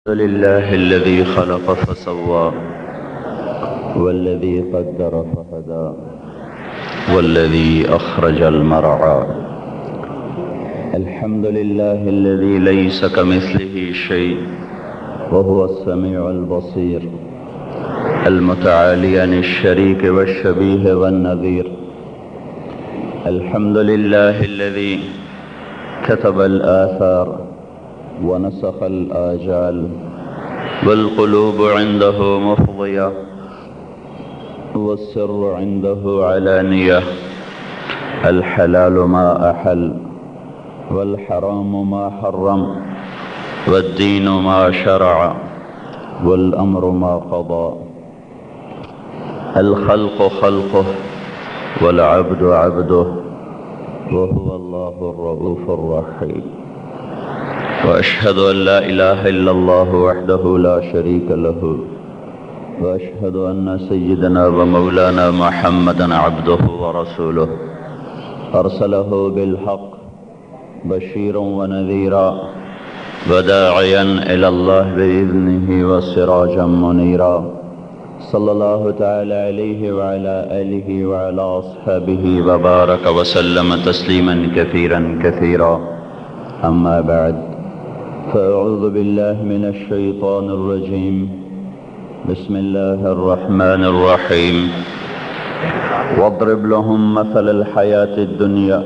لله الذي خلق فسوى والذي قدر فهدى والذي أخرج المرعى. الحمد لله الذي ليس كمثله شيء وهو السميع البصير المتعالي عن الشريك والشبيه والنظير. الحمد لله الذي كتب الآثار ونسخ الآجال والقلوب عنده مفضية والسر عنده علانية. الحلال ما أحل والحرام ما حرم والدين ما شرع والأمر ما قضى. الخلق خلقه والعبد عبده وهو الله الرؤوف الرحيم. وأشهد أن لا إله إلا الله وحده لا شريك له وأشهد أن سيدنا ومولانا محمدا عبده ورسوله أرسله بالحق بشيرا ونذيرا وداعيا إلى الله بإذنه وسراجا منيرا. صلى الله تعالى عليه وعلى آله وعلى أصحابه وبارك وسلم تسليما كثيرا كثيرا. أما بعد، فأعوذ بالله من الشيطان الرجيم. بسم الله الرحمن الرحيم. واضرب لهم مثل الحياة الدنيا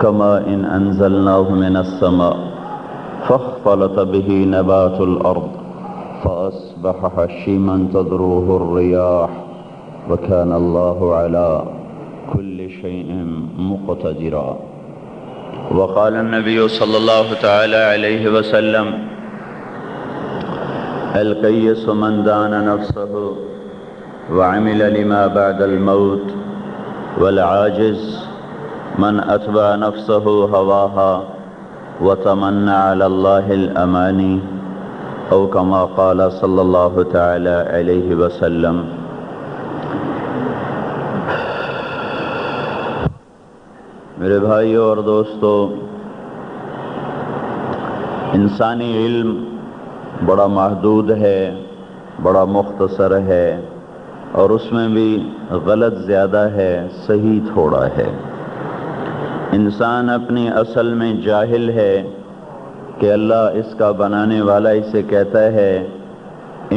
كماء إن أنزلناه من السماء فاختلط به نبات الأرض فأصبح هشيما تذروه الرياح وكان الله على كل شيء مقتدرا. وقال النبي صلى الله تعالى عليه وسلم: الكيس من دان نفسه وعمل لما بعد الموت والعاجز من أتبع نفسه هواها وتمنى على الله الأماني أو كما قال صلى الله تعالى عليه وسلم. میرے بھائیوں اور دوستو، انسانی علم بڑا محدود ہے، بڑا مختصر ہے، اور اس میں بھی غلط زیادہ ہے، صحیح تھوڑا ہے. انسان اپنی اصل میں جاہل ہے کہ اللہ اس کا بنانے والا اسے کہتا ہے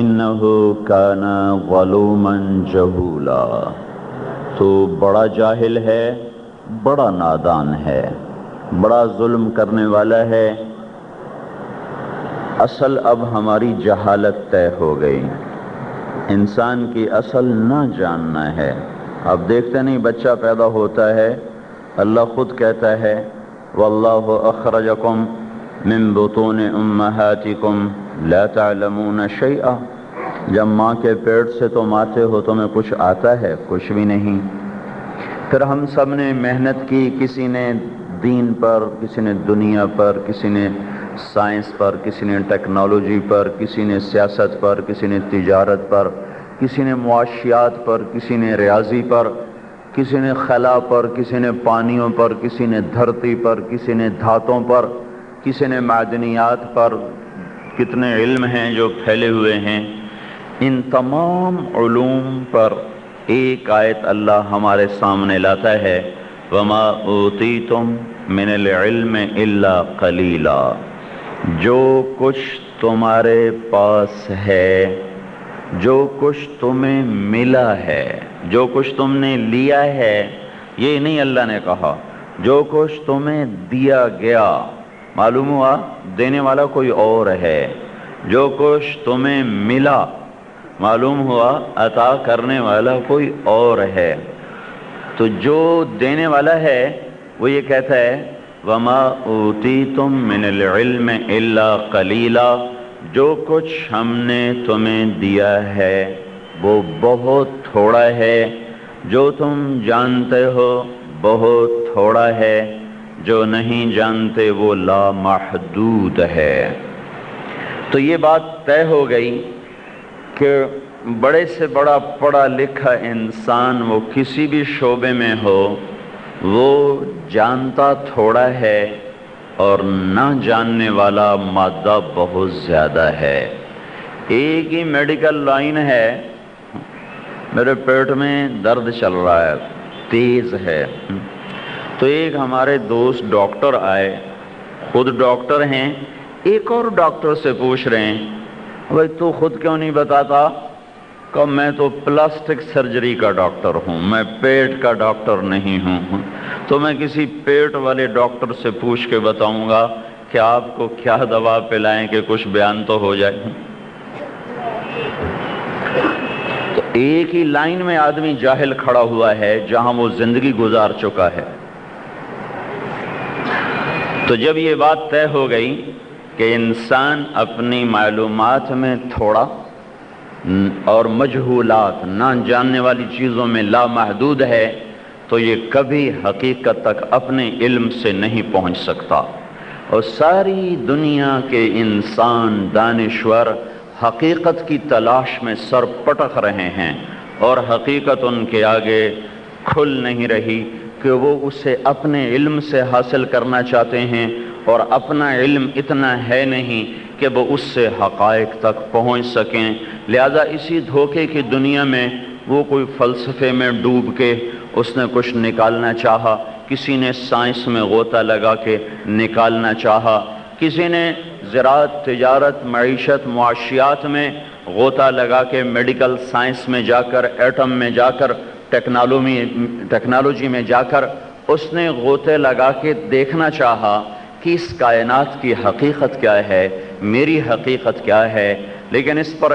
انہو کان ظلوما جہولا. تو بڑا جاہل ہے، بڑا نادان ہے، بڑا ظلم کرنے والا ہے. اصل اب ہماری جہالت طے ہو گئی. انسان کی اصل نہ جاننا ہے. اب دیکھتے نہیں، بچہ پیدا ہوتا ہے، اللہ خود کہتا ہے واللہ اخرجکم من بطون امہاتکم لا تعلمون شیئا. جب ماں کے پیٹ سے تم آتے ہو تمہیں کچھ آتا ہے؟ کچھ بھی نہیں. پھر ہم سب نے محنت کی، کسی نے دین پر، کسی نے دنیا پر، کسی نے سائنس پر، کسی نے ٹیکنالوجی پر، کسی نے سیاست پر، کسی نے تجارت پر، کسی نے معاشیات پر، کسی نے ریاضی پر، کسی نے خلا پر، کسی نے پانیوں پر، کسی نے دھرتی پر، کسی نے دھاتوں پر، کسی نے معدنیات پر. کتنے علم ہیں جو پھیلے ہوئے ہیں. ان تمام علوم پر ایک آیت اللہ ہمارے سامنے لاتا ہے وَمَا أُوتِيتُم مِّنَ الْعِلْمِ إِلَّا قَلِيلًا. جو کچھ تمہارے پاس ہے، جو کچھ تمہیں ملا ہے، جو کچھ تم نے لیا ہے، یہ نہیں اللہ نے کہا. جو کچھ تمہیں دیا گیا، معلوم ہوا دینے والا کوئی اور ہے. جو کچھ تمہیں ملا، معلوم ہوا عطا کرنے والا کوئی اور ہے. تو جو دینے والا ہے وہ یہ کہتا ہے وَمَا أُوتِيتُم مِّنَ الْعِلْمِ إِلَّا قَلِيلًا. جو کچھ ہم نے تمہیں دیا ہے وہ بہت تھوڑا ہے. جو تم جانتے ہو بہت تھوڑا ہے. جو نہیں جانتے وہ لامحدود ہے. تو یہ بات طے ہو گئی کہ بڑے سے بڑا پڑھا لکھا انسان وہ کسی بھی شعبے میں ہو، وہ جانتا تھوڑا ہے اور نہ جاننے والا مادہ بہت زیادہ ہے۔ ایک ہی میڈیکل لائن ہے، میرے پیٹ میں درد چل رہا ہے، تیز ہے، تو ایک ہمارے دوست ڈاکٹر آئے، خود ڈاکٹر ہیں، ایک اور ڈاکٹر سے پوچھ رہے ہیں بھائی تو خود کیوں نہیں بتاتا؟ کہ میں تو پلاسٹک سرجری کا ڈاکٹر ہوں، میں پیٹ کا ڈاکٹر نہیں ہوں، تو میں کسی پیٹ والے ڈاکٹر سے پوچھ کے بتاؤں گا کہ آپ کو کیا دوا پلائیں کہ کچھ بیان تو ہو جائے۔ تو ایک ہی لائن میں آدمی جاہل کھڑا ہوا ہے جہاں وہ زندگی گزار چکا ہے۔ تو جب یہ بات طے ہو گئی کہ انسان اپنی معلومات میں تھوڑا اور مجہولات، نہ جاننے والی چیزوں میں لامحدود ہے، تو یہ کبھی حقیقت تک اپنے علم سے نہیں پہنچ سکتا۔ اور ساری دنیا کے انسان دانشور حقیقت کی تلاش میں سر پٹک رہے ہیں، اور حقیقت ان کے آگے کھل نہیں رہی کہ وہ اسے اپنے علم سے حاصل کرنا چاہتے ہیں، اور اپنا علم اتنا ہے نہیں کہ وہ اس سے حقائق تک پہنچ سکیں۔ لہذا اسی دھوکے کی دنیا میں وہ کوئی فلسفے میں ڈوب کے اس نے کچھ نکالنا چاہا، کسی نے سائنس میں غوطہ لگا کے نکالنا چاہا، کسی نے زراعت، تجارت، معیشت، معاشیات میں غوطہ لگا کے میڈیکل سائنس میں جا کر، ایٹم میں جا کر، ٹیکنالوجی میں جا کر اس نے غوطے لگا کے دیکھنا چاہا کہ اس کائنات کی حقیقت کیا ہے، میری حقیقت کیا ہے۔ لیکن اس پر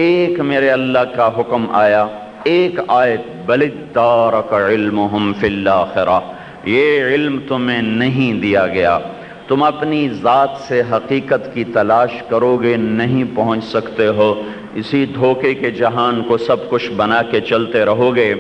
ایک میرے اللہ کا حکم آیا، ایک آیت، بل ادارک علمہم فی الآخرہ، یہ علم تمہیں نہیں دیا گیا، تم اپنی ذات سے حقیقت کی تلاش کرو گے نہیں پہنچ سکتے ہو، اسی دھوکے کے جہان کو سب کچھ بنا کے چلتے رہو گے۔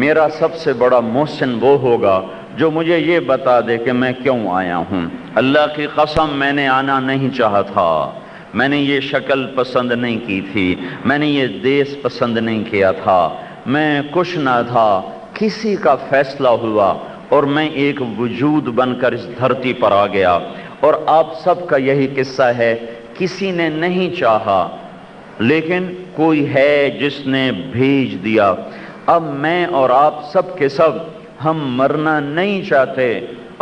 میرا سب سے بڑا محسن وہ ہوگا جو مجھے یہ بتا دے کہ میں کیوں آیا ہوں۔ اللہ کی قسم میں نے آنا نہیں چاہا تھا، میں نے یہ شکل پسند نہیں کی تھی، میں نے یہ دیس پسند نہیں کیا تھا، میں کچھ نہ تھا، کسی کا فیصلہ ہوا اور میں ایک وجود بن کر اس دھرتی پر آ گیا۔ اور آپ سب کا یہی قصہ ہے، کسی نے نہیں چاہا لیکن کوئی ہے جس نے بھیج دیا۔ اب میں اور آپ سب کے سب ہم مرنا نہیں چاہتے،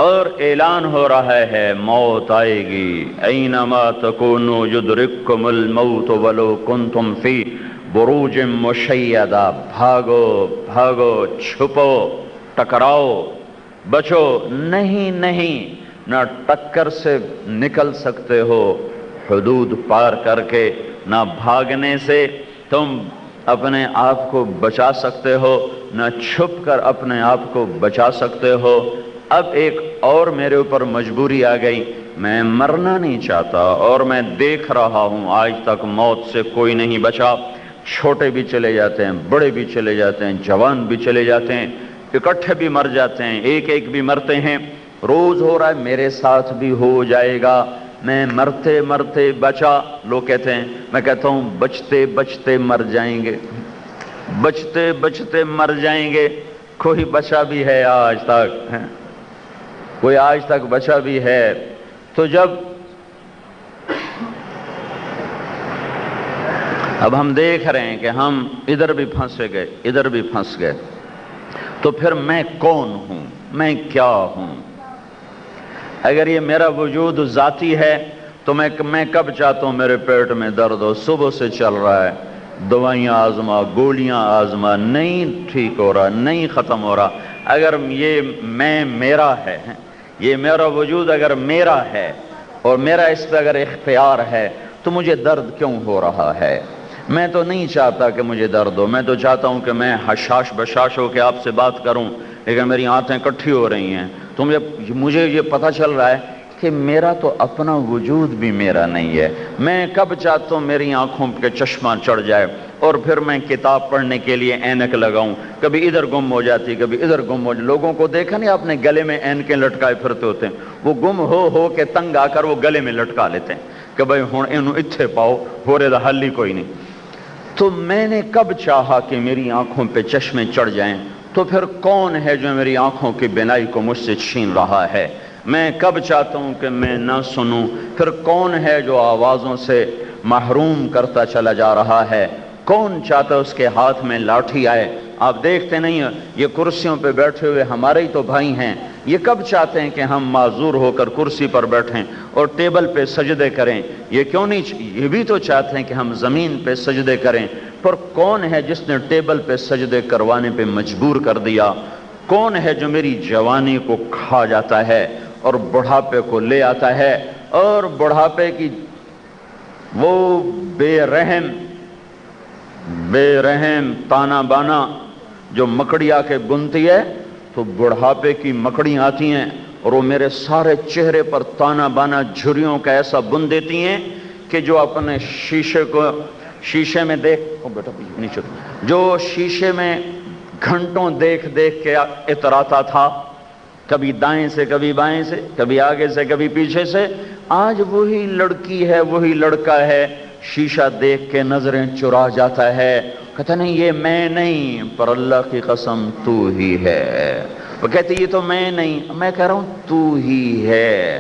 اور اعلان ہو رہا ہے موت آئے گی، اینما تکونوا یدرککم الموت ولو کنتم فی بروج مشیدہ، بھاگو بھاگو، چھپو، ٹکراؤ، بچو، نہیں، نہ ٹکر سے نکل سکتے ہو حدود پار کر کے، نہ بھاگنے سے تم اپنے آپ کو بچا سکتے ہو، نہ چھپ کر اپنے آپ کو بچا سکتے ہو۔ اب ایک اور میرے اوپر مجبوری آ گئی، میں مرنا نہیں چاہتا، اور میں دیکھ رہا ہوں آج تک موت سے کوئی نہیں بچا، چھوٹے بھی چلے جاتے ہیں، بڑے بھی چلے جاتے ہیں، جوان بھی چلے جاتے ہیں، اکٹھے بھی مر جاتے ہیں، ایک بھی مرتے ہیں، روز ہو رہا ہے، میرے ساتھ بھی ہو جائے گا۔ میں مرتے مرتے بچا، لوگ کہتے ہیں، میں کہتا ہوں بچتے بچتے مر جائیں گے، بچتے بچتے مر جائیں گے۔ کوئی بچا بھی ہے آج تک؟ کوئی آج تک بچا بھی ہے؟ تو جب اب ہم دیکھ رہے ہیں کہ ہم ادھر بھی پھنس گئے، ادھر بھی پھنس گئے، تو پھر میں کون ہوں، میں کیا ہوں؟ اگر یہ میرا وجود ذاتی ہے تو میں کب چاہتا ہوں میرے پیٹ میں درد ہو، صبح سے چل رہا ہے، دوائیاں آزما، گولیاں آزما، نہیں ٹھیک ہو رہا، نہیں ختم ہو رہا۔ اگر یہ میں میرا ہے، یہ میرا وجود اگر میرا ہے اور میرا اس پہ اگر اختیار ہے تو مجھے درد کیوں ہو رہا ہے؟ میں تو نہیں چاہتا کہ مجھے درد ہو، میں تو چاہتا ہوں کہ میں حشاش بشاش ہو کے آپ سے بات کروں، لیکن میری آنتیں کٹھی ہو رہی ہیں۔ تو مجھے یہ پتہ چل رہا ہے کہ میرا تو اپنا وجود بھی میرا نہیں ہے۔ میں کب چاہتا ہوں میری آنکھوں پہ چشمہ چڑھ جائے اور پھر میں کتاب پڑھنے کے لیے اینک لگاؤں، کبھی ادھر گم ہو جاتی، کبھی ادھر گم ہو جاتی۔ لوگوں کو دیکھا نہیں آپ نے، گلے میں اینکیں لٹکائے پھرتے ہوتے ہیں، وہ گم ہو کے تنگ آ کر وہ گلے میں لٹکا لیتے ہیں کہ بھائی ہن اینو اتھے پاؤ، ہورے دا حل ہی کوئی نہیں۔ تو میں نے کب چاہا کہ میری آنکھوں پہ چشمے چڑھ جائیں؟ تو پھر کون ہے جو میری آنکھوں کی بینائی کو مجھ سے چھین رہا ہے؟ میں کب چاہتا ہوں کہ میں نہ سنوں، پھر کون ہے جو آوازوں سے محروم کرتا چلا جا رہا ہے؟ کون چاہتا اس کے ہاتھ میں لاٹھی آئے؟ آپ دیکھتے نہیں یہ کرسیوں پہ بیٹھے ہوئے ہمارے ہی تو بھائی ہیں، یہ کب چاہتے ہیں کہ ہم معذور ہو کر کرسی پر بیٹھیں اور ٹیبل پہ سجدے کریں؟ یہ کیوں نہیں؟ یہ بھی تو چاہتے ہیں کہ ہم زمین پہ سجدے کریں، پر کون ہے جس نے ٹیبل پہ سجدے کروانے پہ مجبور کر دیا؟ کون ہے جو میری جوانی کو کھا جاتا ہے اور بڑھاپے کو لے آتا ہے، اور بڑھاپے کی وہ بے رحم تانا بانا جو مکڑی آ کے بنتی ہے، تو بڑھاپے کی مکڑیاں آتی ہیں اور وہ میرے سارے چہرے پر تانا بانا جھریوں کا ایسا بن دیتی ہیں کہ جو اپنے شیشے میں جو شیشے میں گھنٹوں دیکھ کے اتراتا تھا، کبھی دائیں سے کبھی بائیں سے، کبھی آگے سے کبھی پیچھے سے، آج وہی لڑکی ہے وہی لڑکا ہے، شیشہ دیکھ کے نظریں چرا جاتا ہے، کہتا نہیں یہ میں نہیں، پر اللہ کی قسم تو ہی ہے۔ وہ کہتے یہ تو میں نہیں، میں کہہ رہا ہوں تو ہی ہے،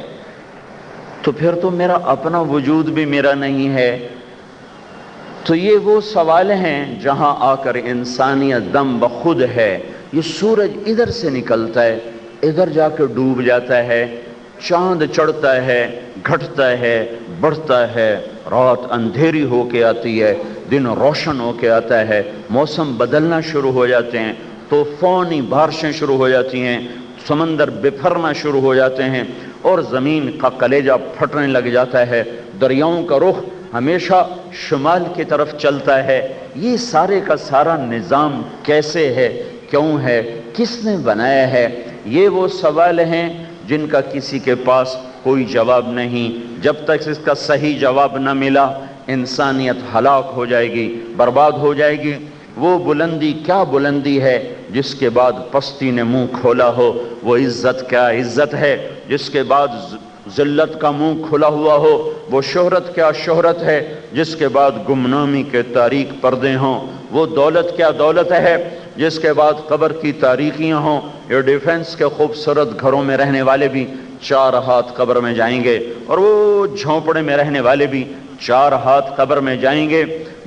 تو پھر تو میرا اپنا وجود بھی میرا نہیں ہے۔ تو یہ وہ سوال ہیں جہاں آ کر انسانیت دم بخود ہے۔ یہ سورج ادھر سے نکلتا ہے، ادھر جا کے ڈوب جاتا ہے، چاند چڑھتا ہے، گھٹتا ہے، بڑھتا ہے، رات اندھیری ہو کے آتی ہے، دن روشن ہو کے آتا ہے، موسم بدلنا شروع ہو جاتے ہیں، طوفانی بارشیں شروع ہو جاتی ہیں، سمندر بکھرنا شروع ہو جاتے ہیں، اور زمین کا کلیجہ پھٹنے لگ جاتا ہے، دریاؤں کا رخ ہمیشہ شمال کی طرف چلتا ہے۔ یہ سارے کا سارا نظام کیسے ہے، کیوں ہے، کس نے بنایا ہے؟ یہ وہ سوال ہیں جن کا کسی کے پاس کوئی جواب نہیں۔ جب تک اس کا صحیح جواب نہ ملا، انسانیت ہلاک ہو جائے گی، برباد ہو جائے گی۔ وہ بلندی کیا بلندی ہے جس کے بعد پستی نے منہ کھولا ہو؟ وہ عزت کیا عزت ہے جس کے بعد ذلت کا منہ کھلا ہوا ہو؟ وہ شہرت کیا شہرت ہے جس کے بعد گمنامی کے تاریک پردے ہوں؟ وہ دولت کیا دولت ہے جس کے بعد قبر کی تاریکیاں ہوں؟ یہ ڈیفنس کے خوبصورت گھروں میں رہنے والے بھی 4 ہاتھ قبر میں جائیں گے، اور وہ جھونپڑے میں رہنے والے بھی 4 ہاتھ قبر میں جائیں گے۔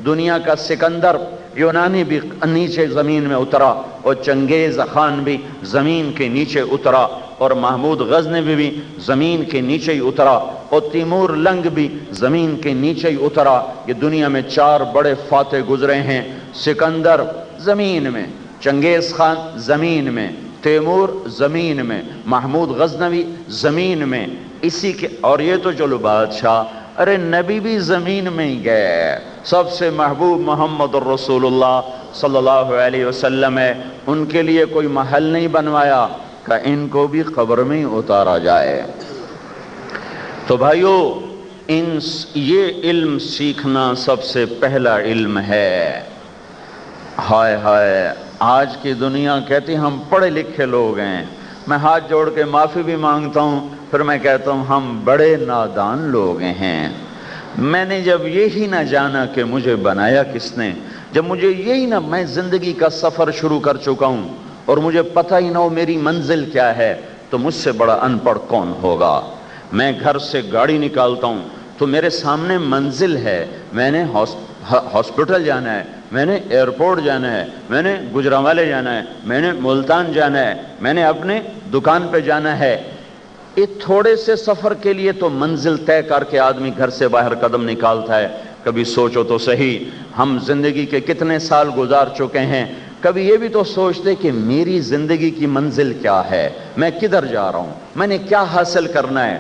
دنیا کا سکندر یونانی بھی نیچے زمین میں اترا، اور چنگیز خان بھی زمین کے نیچے اترا، اور محمود غزنوی بھی زمین کے نیچے ہی اترا، اور تیمور لنگ بھی زمین کے نیچے ہی اترا۔ یہ دنیا میں 4 بڑے فاتح گزرے ہیں، سکندر زمین میں، چنگیز خان زمین میں، تیمور زمین میں، محمود غزنوی زمین میں، اسی کے، اور یہ تو چلو بادشاہ، ارے نبی بھی زمین میں ہی گئے۔ سب سے محبوب محمد الرسول اللہ صلی اللہ علیہ وسلم ہے، ان کے لیے کوئی محل نہیں بنوایا کہ ان کو بھی قبر میں ہی اتارا جائے۔ تو بھائیو، یہ علم سیکھنا سب سے پہلا علم ہے۔ ہائے ہائے، آج کی دنیا کہتی ہم پڑھے لکھے لوگ ہیں، میں ہاتھ جوڑ کے معافی بھی مانگتا ہوں، پھر میں کہتا ہوں ہم بڑے نادان لوگ ہیں۔ میں نے جب یہی نہ جانا کہ مجھے بنایا کس نے، جب مجھے یہی نہ، میں زندگی کا سفر شروع کر چکا ہوں اور مجھے پتہ ہی نہ ہو میری منزل کیا ہے، تو مجھ سے بڑا ان پڑھ کون ہوگا؟ میں گھر سے گاڑی نکالتا ہوں تو میرے سامنے منزل ہے، میں نے ہاسپٹل جانا ہے، میں نے ایئرپورٹ جانا ہے، میں نے گجرانوالے جانا ہے، میں نے ملتان جانا ہے، میں نے اپنے دکان پہ جانا ہے۔ اس تھوڑے سے سفر کے لیے تو منزل طے کر کے آدمی گھر سے باہر قدم نکالتا ہے۔ کبھی سوچو تو صحیح، ہم زندگی کے کتنے سال گزار چکے ہیں، کبھی یہ بھی تو سوچتے کہ میری زندگی کی منزل کیا ہے، میں کدھر جا رہا ہوں، میں نے کیا حاصل کرنا ہے؟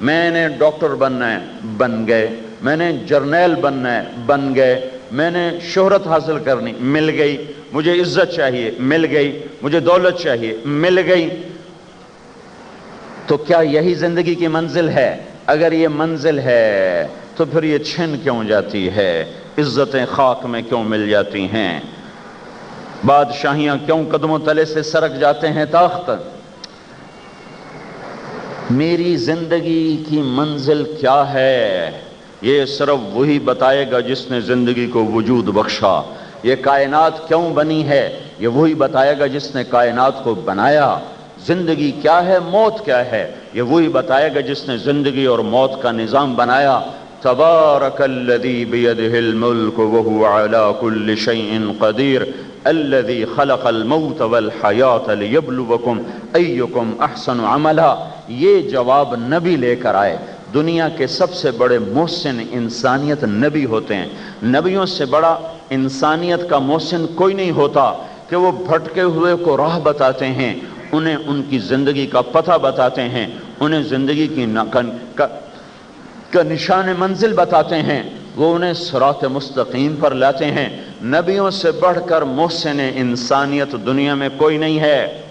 میں نے ڈاکٹر بننا ہے، بن گئے، میں نے جرنیل بننا ہے، بن گئے، میں نے شہرت حاصل کرنی، مل گئی، مجھے عزت چاہیے، مل گئی، مجھے دولت چاہیے، مل گئی۔ تو کیا یہی زندگی کی منزل ہے؟ اگر یہ منزل ہے تو پھر یہ چھن کیوں جاتی ہے؟ عزتیں خاک میں کیوں مل جاتی ہیں؟ بادشاہیاں کیوں قدموں تلے سے سرک جاتے ہیں تخت؟ میری زندگی کی منزل کیا ہے؟ یہ صرف وہی بتائے گا جس نے زندگی کو وجود بخشا۔ یہ کائنات کیوں بنی ہے؟ یہ وہی بتائے گا جس نے کائنات کو بنایا۔ زندگی کیا ہے، موت کیا ہے، یہ وہی بتائے گا جس نے زندگی اور موت کا نظام بنایا۔ تبارک الذی بیدہ الملک وہو علی کل شیء قدیر الذی خلق الموت والحیاۃ لیبلوکم ایکم احسن عملا۔ یہ جواب نبی لے کر آئے۔ دنیا کے سب سے بڑے محسن انسانیت نبی ہوتے ہیں۔ نبیوں سے بڑا انسانیت کا محسن کوئی نہیں ہوتا کہ وہ بھٹکے ہوئے کو راہ بتاتے ہیں، انہیں ان کی زندگی کا پتہ بتاتے ہیں، انہیں زندگی کی کا نشان منزل بتاتے ہیں، وہ انہیں صراط مستقیم پر لاتے ہیں۔ نبیوں سے بڑھ کر محسن انسانیت دنیا میں کوئی نہیں ہے۔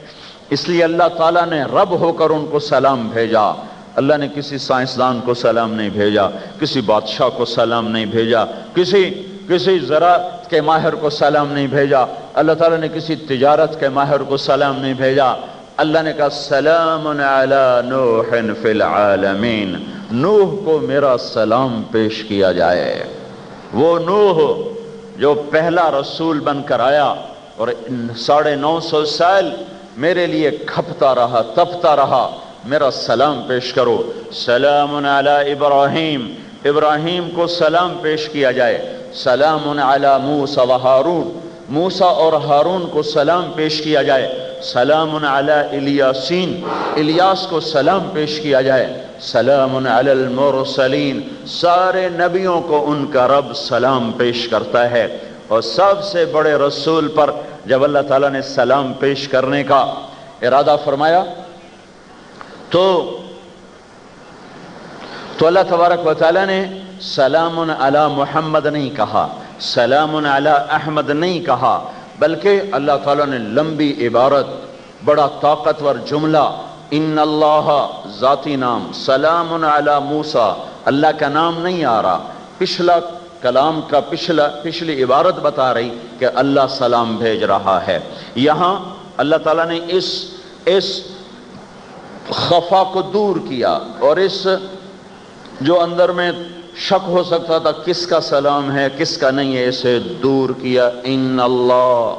اس لیے اللہ تعالیٰ نے رب ہو کر ان کو سلام بھیجا۔ اللہ نے کسی سائنسدان کو سلام نہیں بھیجا، کسی بادشاہ کو سلام نہیں بھیجا، کسی زراعت کے ماہر کو سلام نہیں بھیجا، اللہ تعالیٰ نے کسی تجارت کے ماہر کو سلام نہیں بھیجا۔ اللہ نے کہا سلام علی نوح فی العالمین، نوح کو میرا سلام پیش کیا جائے۔ وہ نوح جو پہلا رسول بن کر آیا اور 950 سال میرے لیے کھپتا رہا، تپتا رہا، میرا سلام پیش کرو۔ سلام علی ابراہیم، ابراہیم کو سلام پیش کیا جائے۔ سلام علی موسیٰ و ہارون، موسیٰ اور ہارون کو سلام پیش کیا جائے۔ سلام علی الیاسین، الیاس کو سلام پیش کیا جائے۔ سلام علی المرسلین، سارے نبیوں کو ان کا رب سلام پیش کرتا ہے۔ اور سب سے بڑے رسول پر جب اللہ تعالیٰ نے سلام پیش کرنے کا ارادہ فرمایا تو اللہ تبارک و تعالیٰ نے سلام علی محمد نہیں کہا، سلام علی احمد نہیں کہا، بلکہ اللہ تعالیٰ نے لمبی عبارت، بڑا طاقتور جملہ، ان اللہ ذاتی نام، سلام علی موسیٰ، اللہ کا نام نہیں آ رہا، پچھلا کلام کا پچھلی عبارت بتا رہی کہ اللہ سلام بھیج رہا ہے۔ یہاں اللہ تعالیٰ نے اس خفا کو دور کیا اور اس جو اندر میں شک ہو سکتا تھا کس کا سلام ہے کس کا نہیں ہے، اسے دور کیا۔ ان اللہ،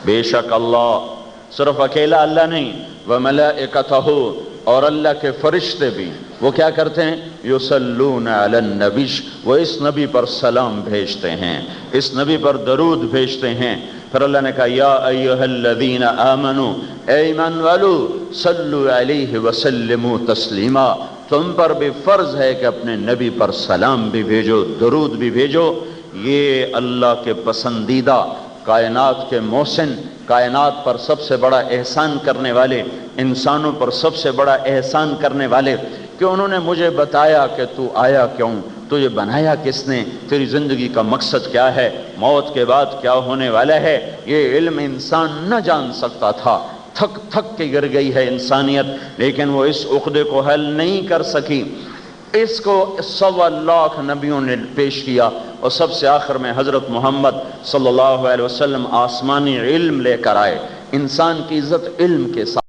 بے شک اللہ، صرف اکیلا اللہ نہیں، وملائکتہ، اور اللہ کے فرشتے بھی، وہ کیا کرتے ہیں؟ یصلون علی النبی، وہ اس نبی پر سلام بھیجتے ہیں، اس نبی پر درود بھیجتے ہیں۔ پھر اللہ نے کہا یا ایھا الذین آمنوا، اے ایمان والو، صلو علیہ وسلموا تسلیما، تم پر بھی فرض ہے کہ اپنے نبی پر سلام بھی بھیجو، درود بھی بھیجو۔ یہ اللہ کے پسندیدہ، کائنات کے محسن، کائنات پر سب سے بڑا احسان کرنے والے، انسانوں پر سب سے بڑا احسان کرنے والے، کہ انہوں نے مجھے بتایا کہ تو آیا کیوں، تجھے بنایا کس نے، تیری زندگی کا مقصد کیا ہے، موت کے بعد کیا ہونے والا ہے، یہ علم انسان نہ جان سکتا تھا۔ تھک تھک کے گر گئی ہے انسانیت، لیکن وہ اس عقدے کو حل نہیں کر سکی۔ اس کو 1.25 لاکھ نبیوں نے پیش کیا، اور سب سے آخر میں حضرت محمد صلی اللہ علیہ وسلم آسمانی علم لے کر آئے۔ انسان کی عزت علم کے ساتھ